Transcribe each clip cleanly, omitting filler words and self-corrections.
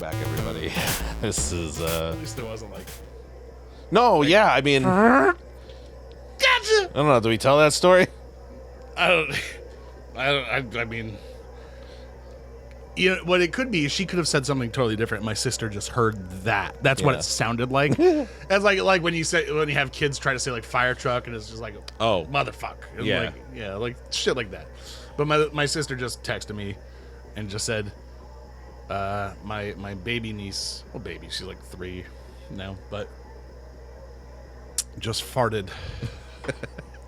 back, everybody. This is, At least it wasn't like... No, yeah, I mean... Gotcha! I don't know, do we tell that story? I mean... You know, what it could be is she could have said something totally different. My sister just heard that. That's what it sounded like. It's like when you have kids try to say like fire truck and it's just like, oh, motherfuck. And like shit like that. But my sister just texted me and just said, my baby niece, well, baby, she's like 3 now, but just farted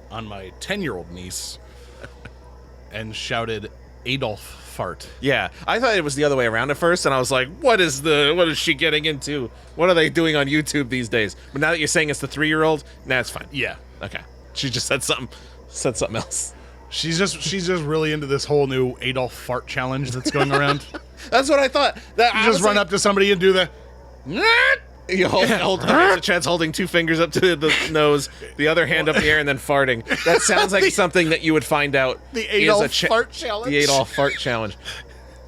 on my 10-year-old niece and shouted Adolf fart. Yeah, I thought it was the other way around at first, and I was like, what is she getting into? What are they doing on YouTube these days? But now that you're saying it's the 3-year-old, nah, it's fine. Yeah. Okay. She just said something else. She's just really into this whole new Adolf fart challenge that's going around. That's what I thought. That You just run up to somebody and do the... You hold the chest holding 2 fingers up to the nose, the other hand up in the air, and then farting. That sounds like something that you would find out. The Adolf fart challenge. The Adolf fart challenge.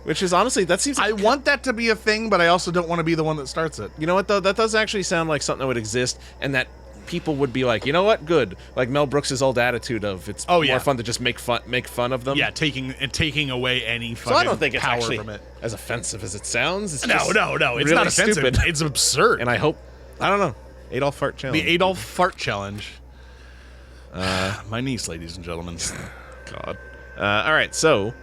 Which is honestly, that seems like... I want that to be a thing, but I also don't want to be the one that starts it. You know what, though? That does actually sound like something that would exist, and that people would be like, you know what? Good. Like Mel Brooks' old attitude of it's more fun to just make fun of them. Yeah, taking away any fucking So I don't think it's power actually from it. as offensive as it sounds. It's No. just It's really not offensive. stupid. It's absurd. And I hope... I don't know. Adolf fart challenge. The Adolf fart challenge. My niece, ladies and gentlemen. God. All right, so...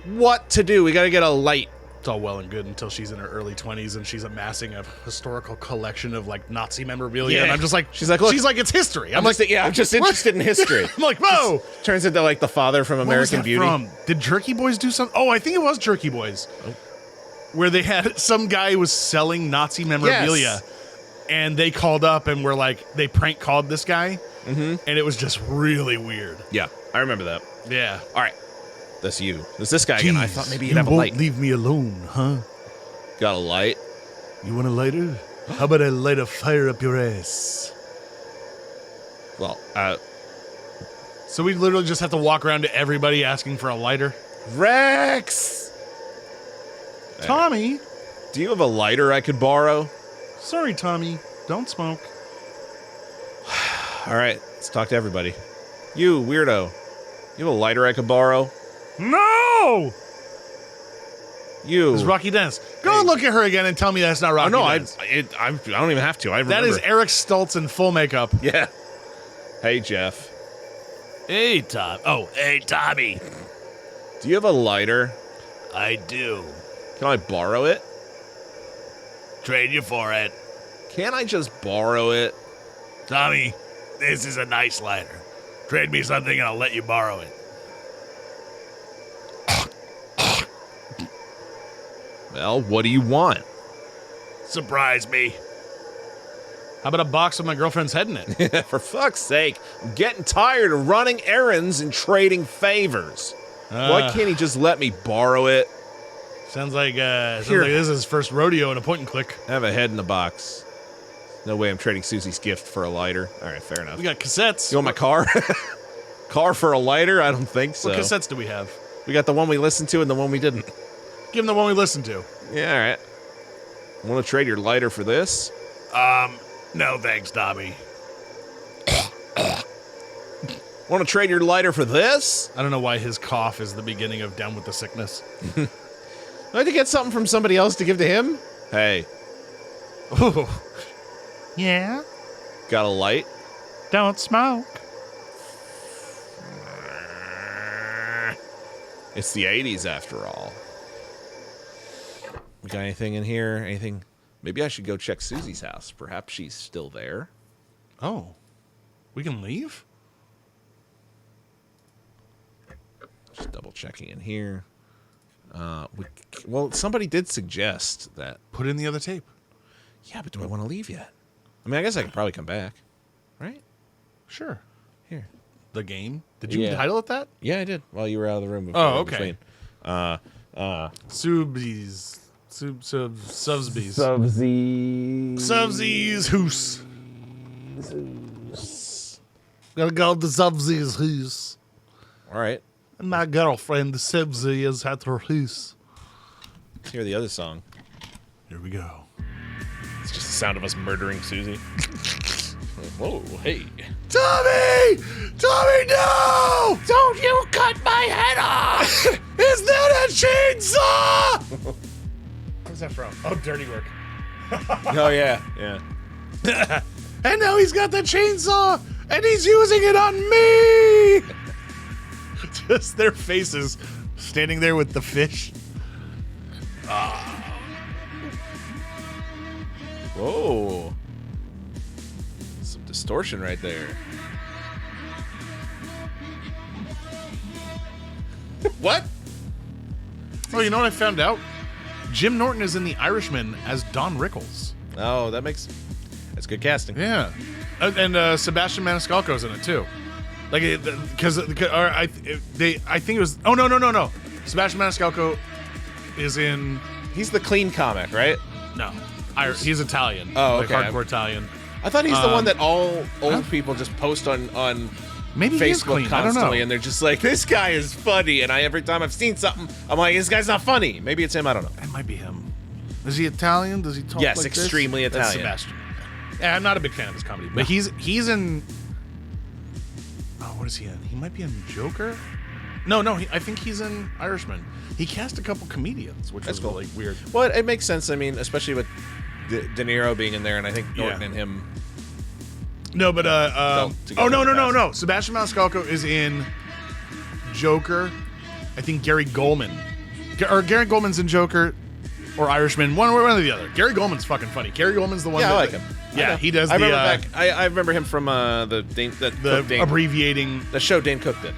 what to do? We gotta get a light. It's all well and good until she's in her early 20s and she's amassing a historical collection of like Nazi memorabilia. Yeah. And I'm just like, she's like, look, it's history. I'm just interested in history. I'm like, whoa. Turns into like the father from American Beauty. From? Did Jerky Boys do something? Oh, I think it was Jerky Boys. Oh. Where they had some guy who was selling Nazi memorabilia. Yes. And they called up and were like, they prank called this guy. Mm-hmm. And it was just really weird. Yeah, I remember that. Yeah. All right. That's you. That's this guy again. I thought maybe you'd you have a light. Won't leave me alone, huh? Got a light? You want a lighter? How about I light a fire up your ass? Well, So we literally just have to walk around to everybody asking for a lighter? Rex! Tommy? Do you have a lighter I could borrow? Sorry, Tommy. Don't smoke. All right, let's talk to everybody. You, weirdo. You have a lighter I could borrow? No! You. It's Rocky Dennis. Go look at her again and tell me that's not Rocky Dennis. I don't even have to. I remember. That is Eric Stoltz in full makeup. Yeah. Hey, Jeff. Hey, Tom. Oh, hey, Tommy. Do you have a lighter? I do. Can I borrow it? Trade you for it. Can't I just borrow it? Tommy, this is a nice lighter. Trade me something and I'll let you borrow it. Well, what do you want? Surprise me. How about a box with my girlfriend's head in it? For fuck's sake, I'm getting tired of running errands and trading favors. Why can't he just let me borrow it? Sounds like this is his first rodeo in a point and click. I have a head in the box. No way I'm trading Susie's gift for a lighter. All right, fair enough. We got cassettes. You want my car? Car for a lighter? I don't think so. What cassettes do we have? We got the one we listened to and the one we didn't. Give him the one we listened to. Yeah, all right. Want to trade your lighter for this? No thanks, Tommy. Want to trade your lighter for this? I don't know why his cough is the beginning of Down with the Sickness. I had to get something from somebody else to give to him? Hey. Ooh. Yeah? Got a light? Don't smoke. It's the 80s after all. We got anything in here? Anything? Maybe I should go check Susie's house. Perhaps she's still there. Oh. We can leave? Just double checking in here. Well, somebody did suggest that. Put in the other tape. Yeah, but do I want to leave yet? I mean, I guess I could probably come back. Right? Sure. Here. The game? Did you title it that? Yeah, I did. While you were out of the room. Before, oh, okay. Subsies. Subsies hoose. Gotta go to Subsies hoose. All right. And my girlfriend, Subsie, is at her house. Let's hear the other song. Here we go. It's just the sound of us murdering Susie. Whoa, hey. Tommy! Tommy, no! Don't you cut my head off! Is that a chainsaw? Where's that from? Oh, Dirty Work. Oh, yeah, yeah. And now he's got the chainsaw, and he's using it on me! Just their faces standing there with the fish. Whoa. Some distortion right there. What? Oh, you know what I found out? Jim Norton is in The Irishman as Don Rickles. Oh, that's good casting. Yeah. And Sebastian Maniscalco's in it, too. Like, because I think it was... Oh, no. Sebastian Maniscalco is in... He's the clean comic, right? No. He's Italian. Oh, okay. Like hardcore Italian. I thought he's the one that all old people just post on Maybe he is Facebook clean. I don't know. constantly, and they're just like, this guy is funny, and every time I've seen something, I'm like, this guy's not funny. Maybe it's him, I don't know. It might be him. Is he Italian? Does he talk Yes, like extremely this? That's Italian. Sebastian. Yeah, I'm not a big fan of his comedy, but he's in... Oh, what is he in? He might be in Joker? No, I think he's in Irishman. He cast a couple comedians, which That's was cool. like weird. Well, it makes sense, I mean, especially with De Niro being in there, and I think Norton and him... No, but together no. Sebastian Maniscalco is in Joker. I think Gary Goldman, or Gary Goldman's in Joker, or Irishman. One or the other. Gary Goldman's fucking funny. Gary Goldman's the one. Yeah, that, I like him. Yeah, he does. I remember him from the abbreviating the show Dane Cook did.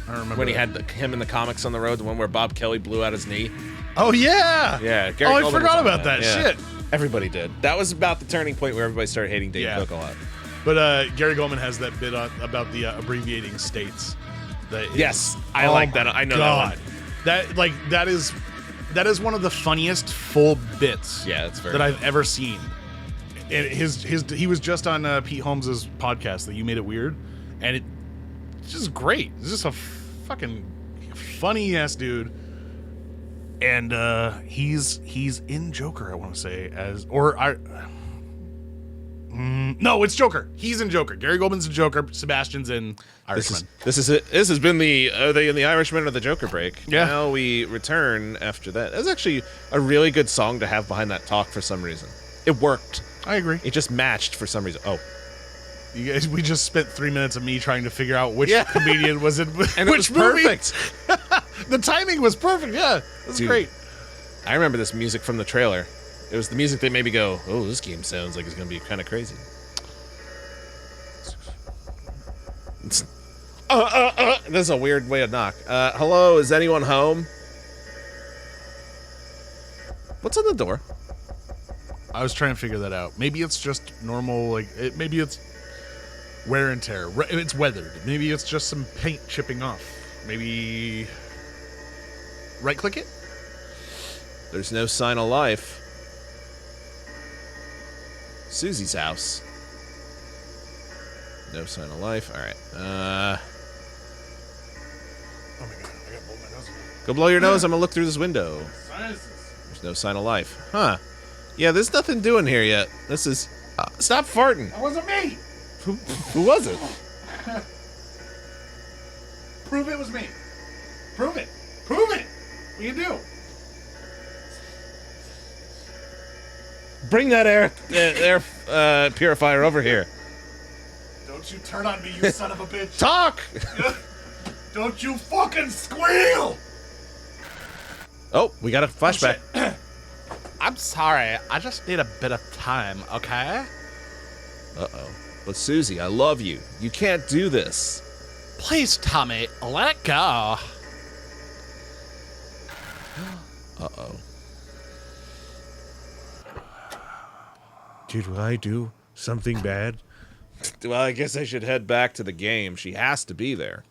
I don't remember When he that. had him in the comics on the road, the one where Bob Kelly blew out his knee. Oh yeah. Yeah. Gary I Goldman forgot was on about that. Yeah. Shit. Everybody did. That was about the turning point where everybody started hating Dane Cook a lot. But Gary Goldman has that bit about the abbreviating states. Yes, I like that. I know God. that one. That is one of the funniest full bits. Yeah, that's very that I've ever seen. And he was just on Pete Holmes's podcast, that You Made It Weird, and it's just great. It's just a fucking funny ass dude. And he's in Joker, I want to say, no, it's Joker. He's in Joker. Gary Goldman's in Joker. Sebastian's in Irishman. This is it. This has been are they in the Irishman or the Joker break? Yeah. Now we return after that. That's actually a really good song to have behind that talk for some reason. It worked. I agree. It just matched for some reason. Oh. You guys, we just spent 3 minutes of me trying to figure out which comedian was in and which it was movie. Perfect. The timing was perfect. Yeah, it was great. I remember this music from the trailer. It was the music that made me go, oh, this game sounds like it's going to be kind of crazy. This is a weird way to knock. Hello, is anyone home? What's on the door? I was trying to figure that out. Maybe it's just normal, maybe it's wear and tear. It's weathered. Maybe it's just some paint chipping off. Maybe right-click it? There's no sign of life. Susie's house. No sign of life. All right. Oh my god, I gotta blow my nose. Go blow your nose. I'm gonna look through this window. Sinuses. There's no sign of life. Huh. Yeah, there's nothing doing here yet. This is... stop farting. That wasn't me! Who was it? Prove it was me. Prove it. Prove it. What do you do? Bring that air purifier over here. Don't you turn on me, you son of a bitch. Talk! Don't you fucking squeal! Oh, we got a flashback. I'm sorry. I just need a bit of time, okay? Uh-oh. But Susie, I love you. You can't do this. Please, Tommy, let it go. Uh-oh. Did I do something bad? Well, I guess I should head back to the game. She has to be there.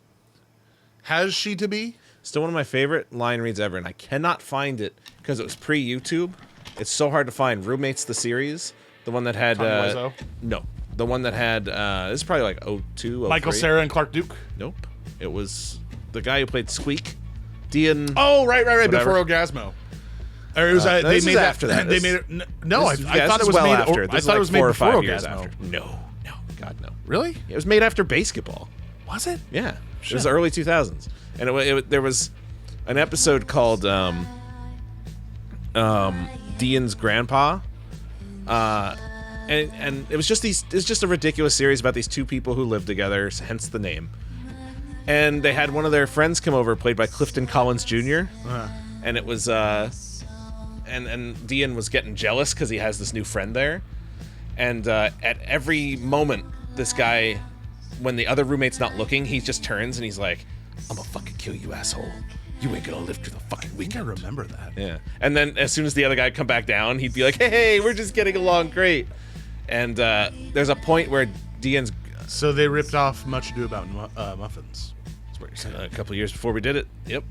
Has she to be? Still one of my favorite line reads ever, and I cannot find it because it was pre-YouTube. It's so hard to find. Roommates the series, the one that had no, the one that had this is probably like 02, 03. Michael Cera and Clark Duke. Nope, it was the guy who played Squeak, Dean. Oh, right, whatever. before Orgasmo. Or it was, no, they this made is that after that. They made it. No, I thought it was well made. after. I thought it was made 4 or before 5 years Orgasmo. after. No, God no. Really? It was made after Basketball. Was it? Yeah, it was the early 2000s, and there was an episode called Dean's Grandpa, and it was just a ridiculous series about these two people who lived together, hence the name. And they had one of their friends come over, played by Clifton Collins Jr. And it was and Dean was getting jealous because he has this new friend there, and at every moment, this guy, when the other roommate's not looking, he just turns and he's like, "I'm gonna fucking kill you, asshole. You ain't gonna live through the fucking weekend." I remember that. Yeah. And then as soon as the other guy come back down, he'd be like, "Hey, we're just getting along great." And there's a point where Dean's... So they ripped off Much Ado About Muffins. That's what you're saying. A couple years before we did it. Yep.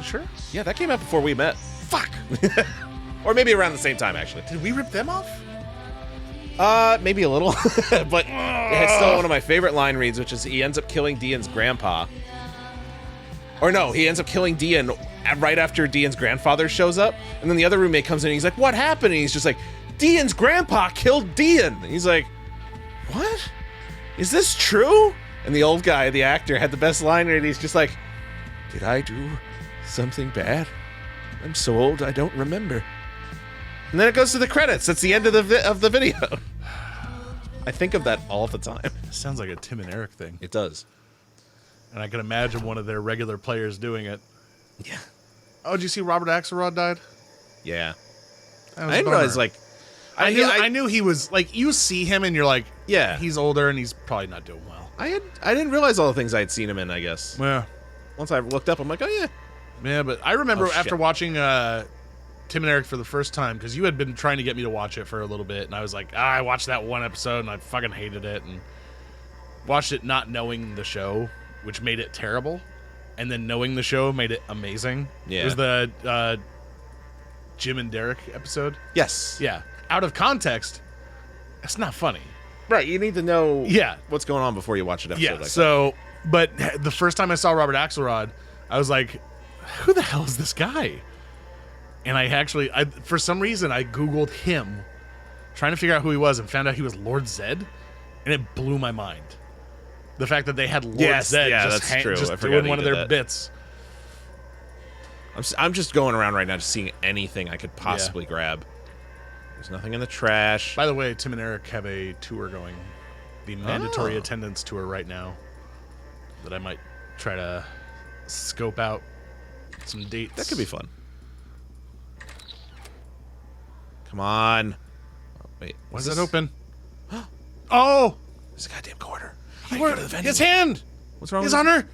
Sure? Yeah, that came out before we met. Fuck! Or maybe around the same time, actually. Did we rip them off? Maybe a little. But it's still one of my favorite line reads, which is he ends up killing Dean's grandpa. Or no, he ends up killing Dean right after Dean's grandfather shows up. And then the other roommate comes in and he's like, "What happened?" And he's just like, "Dean's grandpa killed Dean." And he's like, "What? Is this true?" And the old guy, the actor, had the best line read. He's just like, "Did I do something bad? I'm so old I don't remember." And then it goes to the credits. That's the end of the video. I think of that all the time. Sounds like a Tim and Eric thing. It does. And I can imagine one of their regular players doing it. Yeah. Oh, did you see Robert Axelrod died? Yeah. That was I didn't realize, like... I knew he was, like, you see him and you're like, Yeah. he's older and he's probably not doing well. I didn't realize all the things I'd seen him in, I guess. Yeah. Once I looked up, I'm like, oh, yeah. Yeah, but I remember Oh, after shit. watching Tim and Eric for the first time, because you had been trying to get me to watch it for a little bit, and I was like, I watched that one episode and I fucking hated it, and watched it not knowing the show, which made it terrible, and then knowing the show made it amazing. Yeah. It was the Jim and Derek episode. Yes. Yeah. Out of context, it's not funny. Right, you need to know Yeah. what's going on before you watch an episode Yeah. like that. So, but the first time I saw Robert Axelrod, I was like, who the hell is this guy? And I for some reason, I Googled him, trying to figure out who he was, and found out he was Lord Zed, and it blew my mind. The fact that they had Lord Zed that's true. I just forgot doing he one of did their that. bits. I'm just going around right now just seeing anything I could possibly grab. There's nothing in the trash. By the way, Tim and Eric have a tour going, the mandatory attendance tour right now, that I might try to scope out some dates. That could be fun. Come on. Oh, wait. Why is that open? Oh! It's a goddamn quarter. His hand! What's wrong He's with on her!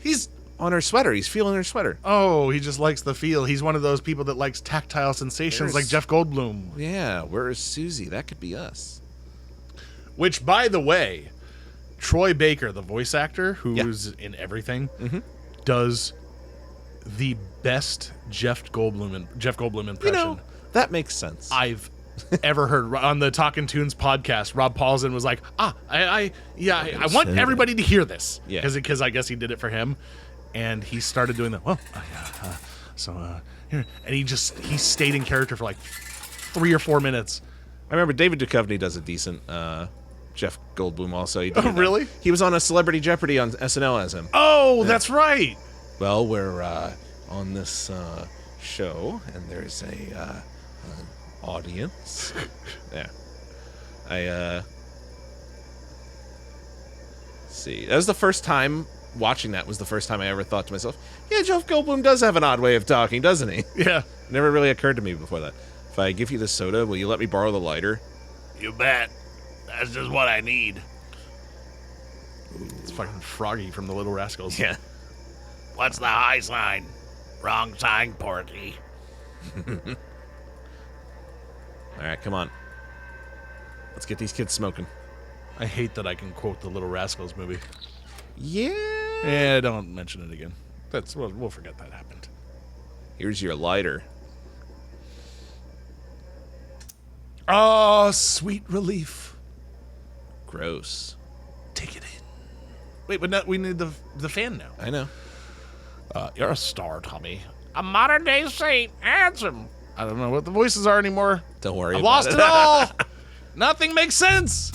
He's... on her sweater. He's feeling her sweater. Oh, he just likes the feel. He's one of those people that likes tactile sensations like Jeff Goldblum. Yeah, where is Susie? That could be us. Which, by the way, Troy Baker, the voice actor, who's in everything, does the best Jeff Goldblum impression You know, that makes sense. I've ever heard. On the Talkin' Tunes podcast, Rob Paulson was like, I want everybody to hear this. Yeah. Because I guess he did it for him. And he started doing that. Well, here. And he stayed in character for like 3 or 4 minutes. I remember David Duchovny does a decent Jeff Goldblum also. He did really? He was on a Celebrity Jeopardy on SNL as him. Oh, that's right. Well, we're on this show, and there's an audience. Yeah. Let's see. That was the first time watching that was the first time I ever thought to myself, yeah, Jeff Goldblum does have an odd way of talking, doesn't he? Yeah. Never really occurred to me before that. If I give you the soda, will you let me borrow the lighter? You bet. That's just what I need. It's fucking Froggy from the Little Rascals. Yeah. What's the high sign? Wrong sign, Porky. All right, come on. Let's get these kids smoking. I hate that I can quote the Little Rascals movie. Yeah. Yeah, don't mention it again. We'll forget that happened. Here's your lighter. Oh, sweet relief. Gross. Take it in. Wait, but we need the fan now. I know. You're a star, Tommy. A modern day saint. Handsome. I don't know what the voices are anymore. Don't worry I've about lost it all. Nothing makes sense.